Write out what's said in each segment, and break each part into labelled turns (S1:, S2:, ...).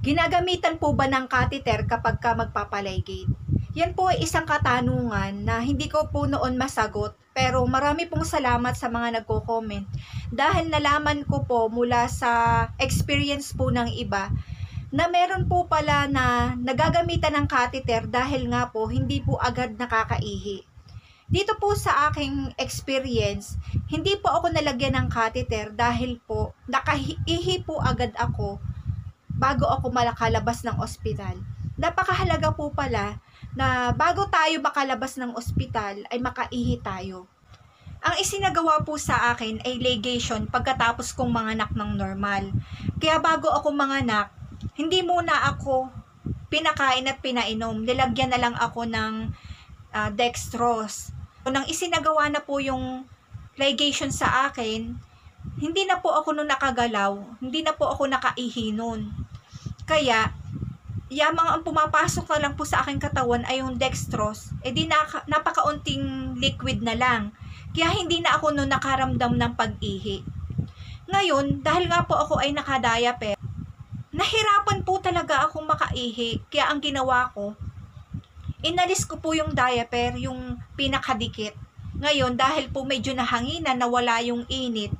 S1: Ginagamitan po ba ng catheter kapag ka magpapalaygate? Yan po ay isang katanungan na hindi ko po noon masagot, pero marami pong salamat sa mga nagko-comment dahil nalaman ko po mula sa experience po ng iba na meron po pala na nagagamitan ng catheter dahil nga po hindi po agad nakakaihi. Dito po sa aking experience, hindi po ako nalagyan ng catheter dahil po nakaihi po agad ako bago ako makalabas ng ospital. Napakahalaga po pala na bago tayo makalabas ng ospital ay makaihi tayo. Ang isinagawa po sa akin ay ligation pagkatapos kong manganak ng normal. Kaya bago ako manganak, hindi muna ako pinakain at pinainom. Nilagyan na lang ako ng dextrose. Nang isinagawa na po yung ligation sa akin, hindi na po ako nun nakagalaw, hindi na po ako nakaihi nun. Kaya, yamang ang pumapasok na lang po sa aking katawan ay yung dextrose, di napakaunting liquid na lang. Kaya hindi na ako nun nakaramdam ng pag-ihi. Ngayon, dahil nga po ako ay nakadiaper, nahirapan po talaga akong makaihi. Kaya ang ginawa ko, inalis ko po yung diaper, yung pinakadikit. Ngayon, dahil po medyo nahanginan, nawala yung init,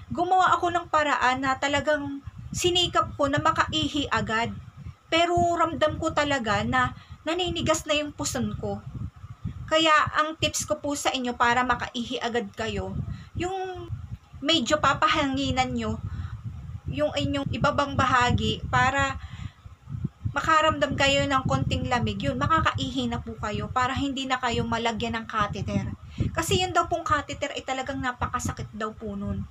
S1: gumawa ako ng paraan na talagang sinikap ko na makaihi agad. Pero ramdam ko talaga na naninigas na yung puson ko. Kaya ang tips ko po sa inyo para makaihi agad kayo, yung medyo papahanginan nyo yung inyong ibabang bahagi para makaramdam kayo ng konting lamig, yun, makakaihi na po kayo para hindi na kayo malagyan ng catheter. Kasi yun daw pong catheter ay talagang napakasakit daw po nun.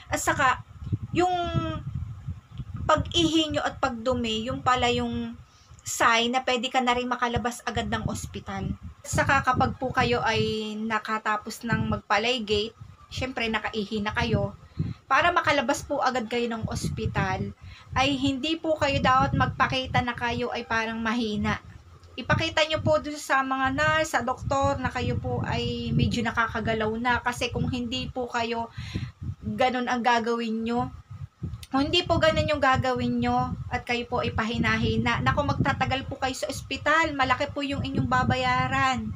S1: At saka, yung pag-ihi nyo at pagdumi, yung pala yung sign na pwede ka na rin makalabas agad ng ospital. At saka kapag po kayo ay nakatapos ng magpalaygate, syempre nakaihi na kayo, para makalabas po agad kayo ng ospital, ay hindi po kayo dapat magpakita na kayo ay parang mahina. Ipakita nyo po doon sa mga nurse, sa doktor, na kayo po ay medyo nakakagalaw na. Kasi kung hindi po kayo ganun ang gagawin nyo, kung hindi po ganun yung gagawin nyo, at kayo po ay pahina-hina, naku, magtatagal po kayo sa ospital, malaki po yung inyong babayaran.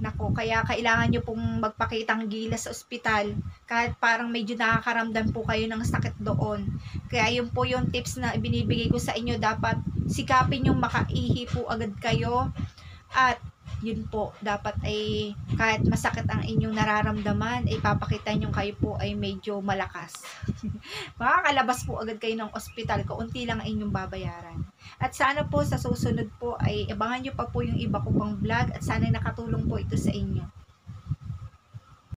S1: Nako, kaya kailangan nyo pong magpakitang gilas sa ospital kahit parang medyo nakakaramdam po kayo ng sakit doon. Kaya yun po yung tips na ibinibigay ko sa inyo, dapat sikapin yung makaihi po agad kayo. At yun po, dapat ay kahit masakit ang inyong nararamdaman, ay papakita nyo kayo po ay medyo malakas. Makakalabas po agad kayo ng ospital, kaunti lang ang inyong babayaran. At sana po sa susunod po ay abangan nyo pa po yung iba ko pang vlog at sana nakatulong po ito sa inyo.